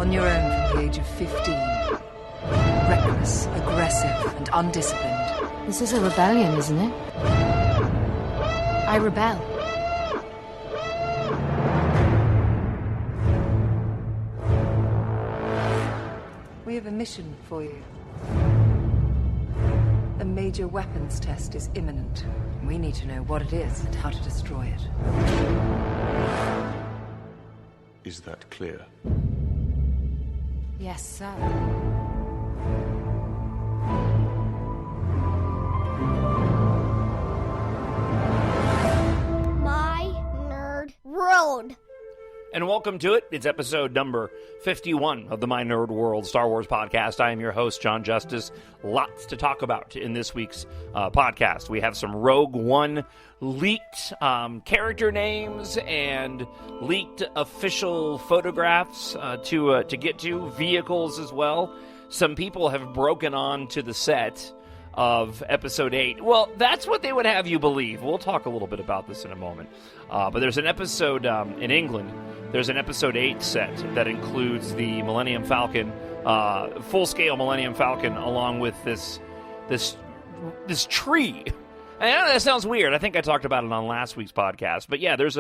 On your own from the age of 15. Reckless, aggressive, and undisciplined. This is a rebellion, isn't it? I rebel. We have a mission for you. A major weapons test is imminent. We need to know what it is and how to destroy it. Is that clear? Yes, sir. My Nerd World. And welcome to it. It's episode number 51 of the My Nerd World Star Wars podcast. I am your host, Jon Justice. Lots to talk about in this week's podcast. We have some Rogue One leaked character names and leaked official photographs to get to, vehicles as well. Some people have broken on to the set of Episode 8. Well, that's what they would have you believe. We'll talk a little bit about this in a moment. But there's an episode in England. There's an Episode 8 set that includes the Millennium Falcon, full-scale Millennium Falcon, along with this tree. And I know that sounds weird. I think I talked about it on last week's podcast. But yeah, there's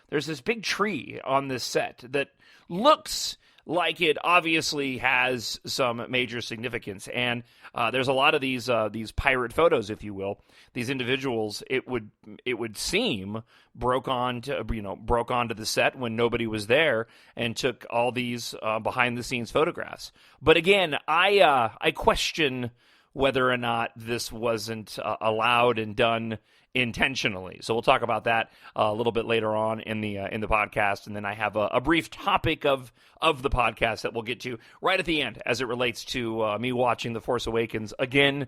this big tree on this set that looks like it obviously has some major significance. And there's a lot of these pirate photos, if you will. These individuals, it would seem, broke onto the set when nobody was there and took all these behind the scenes photographs. But again, I question whether or not this wasn't allowed and done intentionally. So we'll talk about that a little bit later on in the podcast, and then I have a brief topic of the podcast that we'll get to right at the end as it relates to me watching The Force Awakens again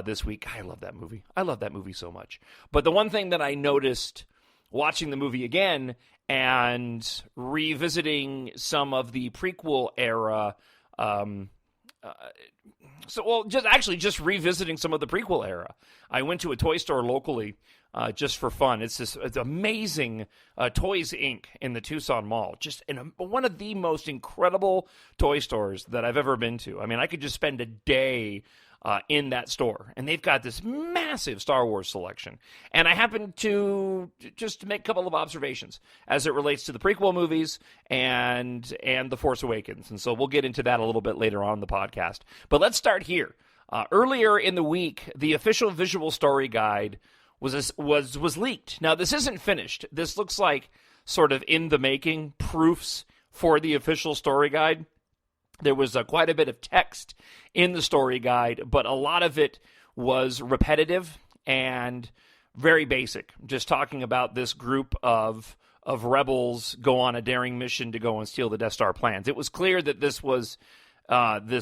this week. I love that movie. I love that movie so much. But the one thing that I noticed watching the movie again and revisiting some of the prequel era, just revisiting some of the prequel era. I went to a toy store locally just for fun. It's amazing Toys Inc. in the Tucson Mall. Just one of the most incredible toy stores that I've ever been to. I mean, I could just spend a day in that store, and they've got this massive Star Wars selection. And I happened to just make a couple of observations as it relates to the prequel movies and The Force Awakens. And so we'll get into that a little bit later on in the podcast. But let's start here. Earlier in the week, the official visual story guide was leaked. Now, this isn't finished. This looks like sort of in the making proofs for the official story guide. There was quite a bit of text in the story guide, but a lot of it was repetitive and very basic. Just talking about this group of rebels go on a daring mission to go and steal the Death Star plans. It was clear that this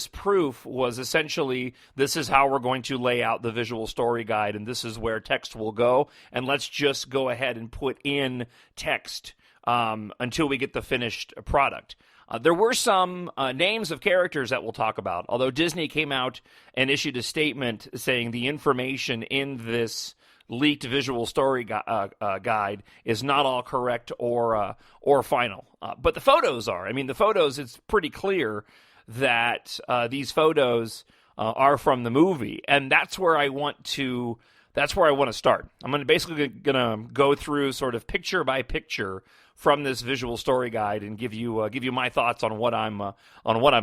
proof was essentially, this is how we're going to lay out the visual story guide, and this is where text will go, and let's just go ahead and put in text until we get the finished product. There were some names of characters that we'll talk about, although Disney came out and issued a statement saying the information in this leaked visual story guide is not all correct or final. But the photos are. I mean, the photos, it's pretty clear that these photos are from the movie, and that's where I want to start. I'm basically gonna go through sort of picture by picture from this visual story guide and give you my thoughts on what I'm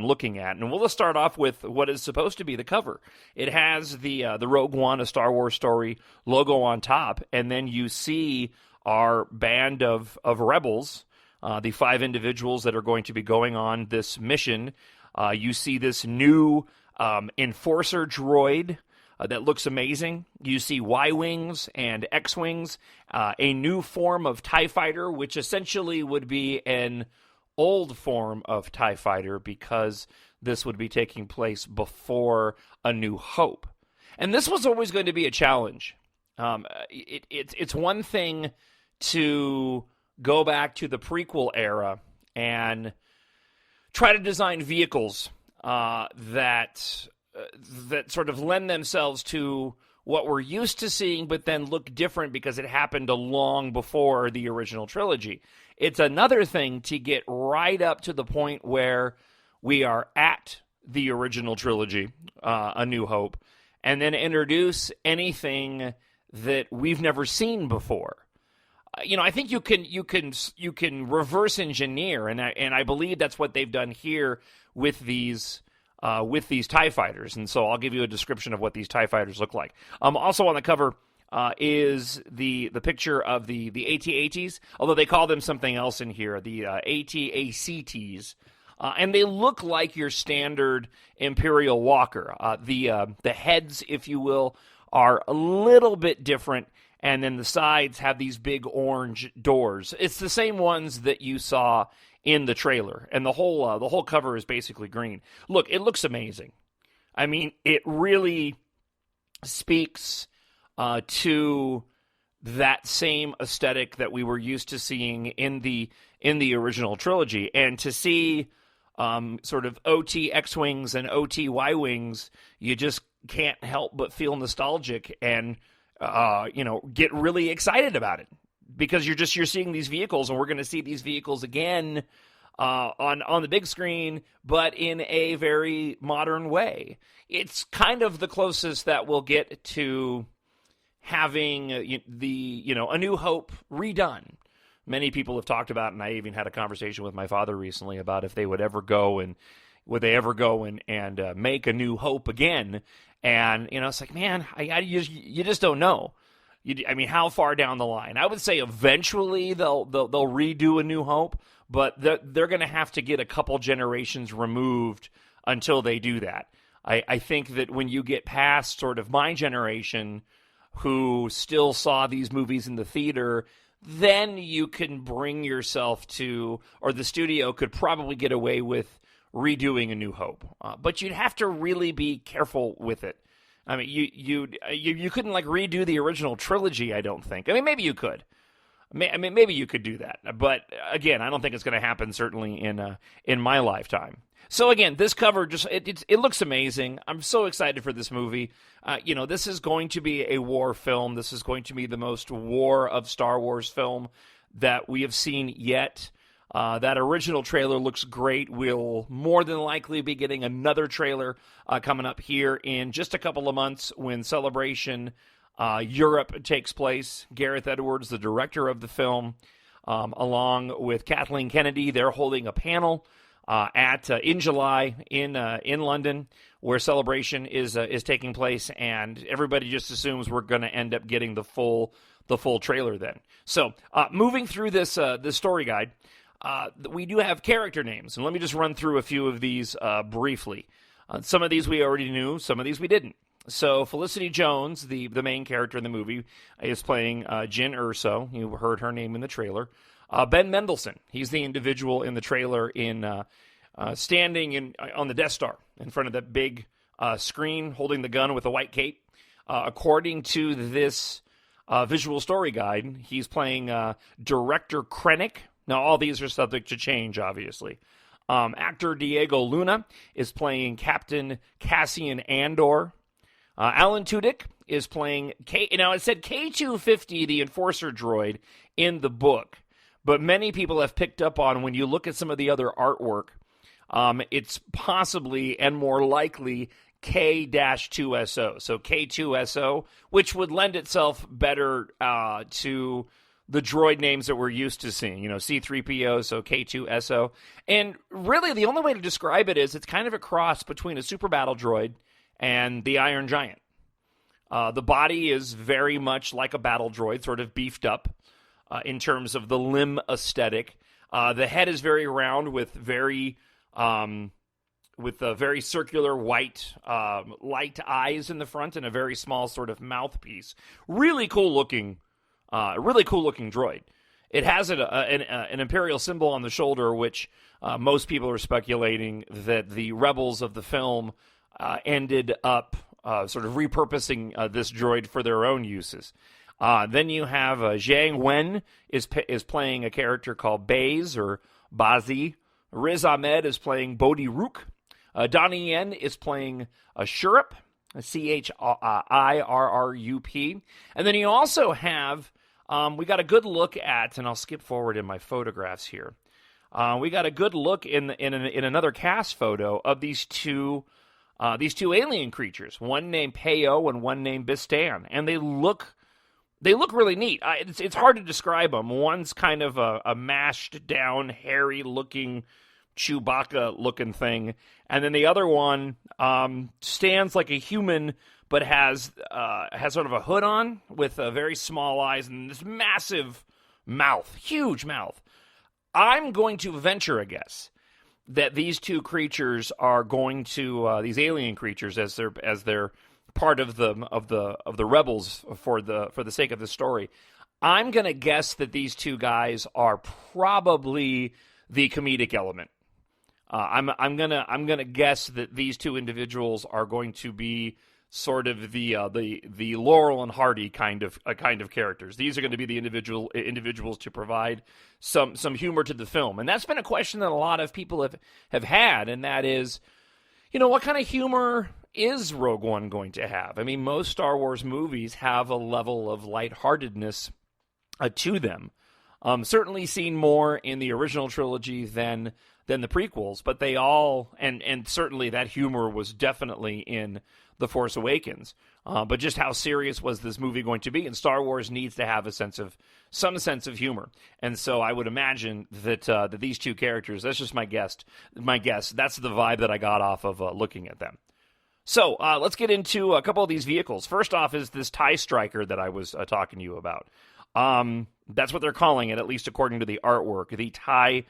looking at. And we'll just start off with what is supposed to be the cover. It has the Rogue One, a Star Wars story logo on top, and then you see our band of rebels, the 5 individuals that are going to be going on this mission. You see this new Enforcer droid that looks amazing. You see Y-Wings and X-Wings, a new form of TIE Fighter, which essentially would be an old form of TIE Fighter because this would be taking place before A New Hope. And this was always going to be a challenge. It's one thing to go back to the prequel era and try to design vehicles that sort of lend themselves to what we're used to seeing, but then look different because it happened long before the original trilogy. It's another thing to get right up to the point where we are at the original trilogy, A New Hope, and then introduce anything that we've never seen before. I think you can reverse engineer, and I believe that's what they've done here with these TIE fighters. And so I'll give you a description of what these TIE fighters look like. Also on the cover is the picture of the AT-ATs, although they call them something else in here, the AT-ACTs. And they look like your standard Imperial Walker. The heads, if you will, are a little bit different, and then the sides have these big orange doors. It's the same ones that you saw in the trailer, and the whole cover is basically green. Look, it looks amazing. I mean, it really speaks to that same aesthetic that we were used to seeing in the original trilogy, and to see sort of OT X-Wings and OT Y-Wings, you just can't help but feel nostalgic and get really excited about it, because you're seeing these vehicles, and we're going to see these vehicles again on the big screen, but in a very modern way. It's kind of the closest that we'll get to having A New Hope redone. Many people have talked about, and I even had a conversation with my father recently about if they would ever go and make A New Hope again. And it's like, man, you just don't know. How far down the line? I would say eventually they'll redo A New Hope, but they're going to have to get a couple generations removed until they do that. I think that when you get past sort of my generation, who still saw these movies in the theater, then you can bring yourself to, or the studio could probably get away with redoing A New Hope. But you'd have to really be careful with it. I mean, you couldn't redo the original trilogy, I don't think. I mean, maybe you could. Maybe you could do that. But again, I don't think it's going to happen, certainly in my lifetime. So again, this cover it looks amazing. I'm so excited for this movie. This is going to be a war film. This is going to be the most war of Star Wars film that we have seen yet. That original trailer looks great. We'll more than likely be getting another trailer coming up here in just a couple of months when Celebration Europe takes place. Gareth Edwards, the director of the film, along with Kathleen Kennedy, they're holding a panel in July in London, where Celebration is taking place, and everybody just assumes we're going to end up getting the full trailer then. So moving through this story guide. We do have character names, and let me just run through a few of these briefly. Some of these we already knew, some of these we didn't. So Felicity Jones, the main character in the movie, is playing Jyn Erso. You heard her name in the trailer. Ben Mendelsohn, he's the individual in the trailer standing on the Death Star in front of that big screen, holding the gun with a white cape. According to this visual story guide, he's playing Director Krennic. Now, all these are subject to change, obviously. Actor Diego Luna is playing Captain Cassian Andor. Alan Tudyk is playing Now, it said K-250, the Enforcer droid, in the book. But many people have picked up on, when you look at some of the other artwork, it's possibly and more likely K-2SO. So K-2SO, which would lend itself better to the droid names that we're used to seeing, C-3PO, so K-2SO. And really, the only way to describe it is it's kind of a cross between a super battle droid and the Iron Giant. The body is very much like a battle droid, sort of beefed up in terms of the limb aesthetic. The head is very round with very circular white light eyes in the front and a very small sort of mouthpiece. Really cool looking droid. It has an Imperial symbol on the shoulder, which most people are speculating that the rebels of the film ended up sort of repurposing this droid for their own uses. Then you have Zhang Wen is playing a character called Baze or Bazi. Riz Ahmed is playing Bodhi Rook. Donnie Yen is playing Shurrup, Chirrup. And then you also have, we got a good look at, and I'll skip forward in my photographs here. we got a good look in another cast photo of these two alien creatures, one named Peo and one named Bistan, and they look really neat. It's hard to describe them. One's kind of a mashed down, hairy looking Chewbacca looking thing, and then the other one stands like a human but has sort of a hood on with very small eyes and this massive mouth, huge mouth. I'm going to venture a guess that these two creatures are going to these alien creatures, as they're part of the rebels for the sake of the story. I'm going to guess that these two guys are probably the comedic element. I'm gonna guess that these two individuals are going to be sort of the Laurel and Hardy kind of characters. These are going to be the individuals to provide some humor to the film, and that's been a question that a lot of people have had, and that is, what kind of humor is Rogue One going to have? I mean, most Star Wars movies have a level of lightheartedness to them. Certainly seen more in the original trilogy than the prequels, but they all, and certainly that humor was definitely in The Force Awakens. But just how serious was this movie going to be? And Star Wars needs to have some sense of humor. And so I would imagine that these two characters, that's just my guess, that's the vibe that I got off of looking at them. So let's get into a couple of these vehicles. First off is this TIE Striker that I was talking to you about. That's what they're calling it, at least according to the artwork, the TIE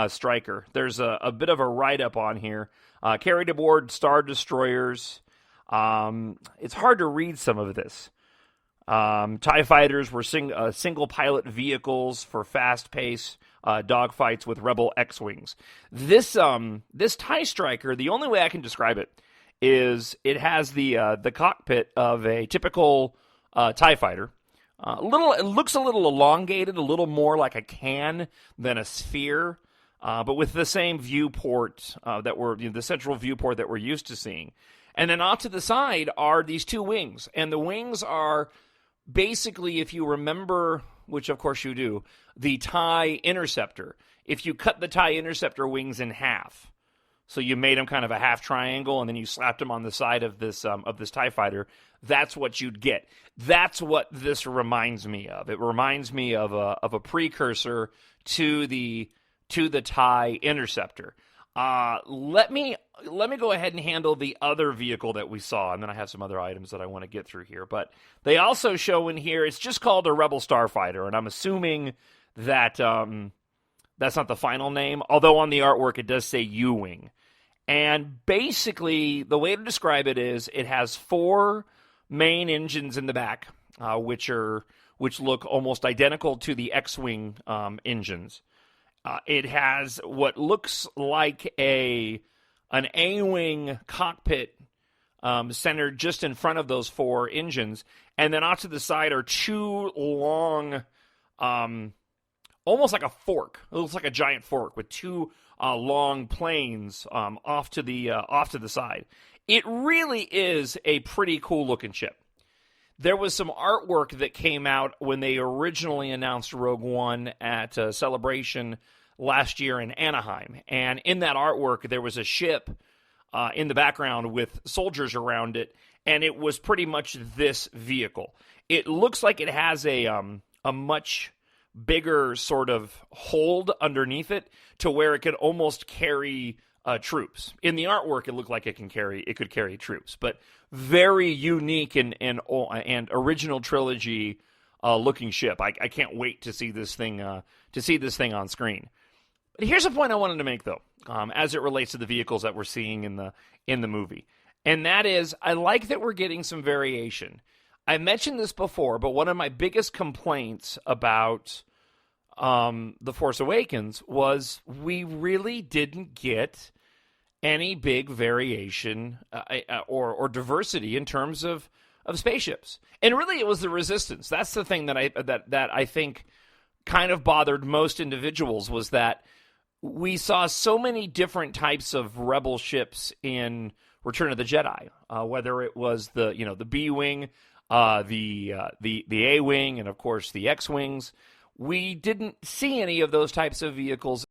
Striker. There's a bit of a write-up on here. Carried aboard Star Destroyers. It's hard to read some of this. TIE Fighters were single-pilot vehicles for fast-paced dogfights with Rebel X-Wings. This TIE Striker, the only way I can describe it is it has the cockpit of a typical TIE Fighter. It looks a little elongated, a little more like a can than a sphere, but with the same viewport the central viewport that we're used to seeing. And then off to the side are these two wings, and the wings are basically, if you remember, which of course you do, the TIE Interceptor. If you cut the TIE Interceptor wings in half, so you made them kind of a half triangle, and then you slapped them on the side of this TIE Fighter, that's what you'd get. That's what this reminds me of. It reminds me of a precursor to the TIE Interceptor. Let me go ahead and handle the other vehicle that we saw, and then I have some other items that I want to get through here. But they also show in here, it's just called a Rebel Starfighter, and I'm assuming that that's not the final name, although on the artwork it does say U-Wing. And basically, the way to describe it is it has 4 main engines in the back, which look almost identical to the X-Wing engines. It has what looks like an A-Wing cockpit centered just in front of those 4 engines, and then off to the side are 2 long, almost like a fork. It looks like a giant fork with 2 long planes off to the side. It really is a pretty cool looking ship. There was some artwork that came out when they originally announced Rogue One at Celebration last year in Anaheim. And in that artwork, there was a ship in the background with soldiers around it, and it was pretty much this vehicle. It looks like it has a much bigger sort of hold underneath it to where it could almost carry troops. In the artwork, it looked like it could carry troops, but very unique and original trilogy looking ship. I can't wait to see this thing on screen. But here's a point I wanted to make, though, as it relates to the vehicles that we're seeing in the movie, and that is I like that we're getting some variation. I mentioned this before, but one of my biggest complaints about The Force Awakens was we really didn't get any big variation or diversity in terms of spaceships. And really, it was the Resistance. That's the thing that I think kind of bothered most individuals, was that we saw so many different types of rebel ships in Return of the Jedi, whether it was the B-Wing, the A-Wing, and of course the X-Wings. We didn't see any of those types of vehicles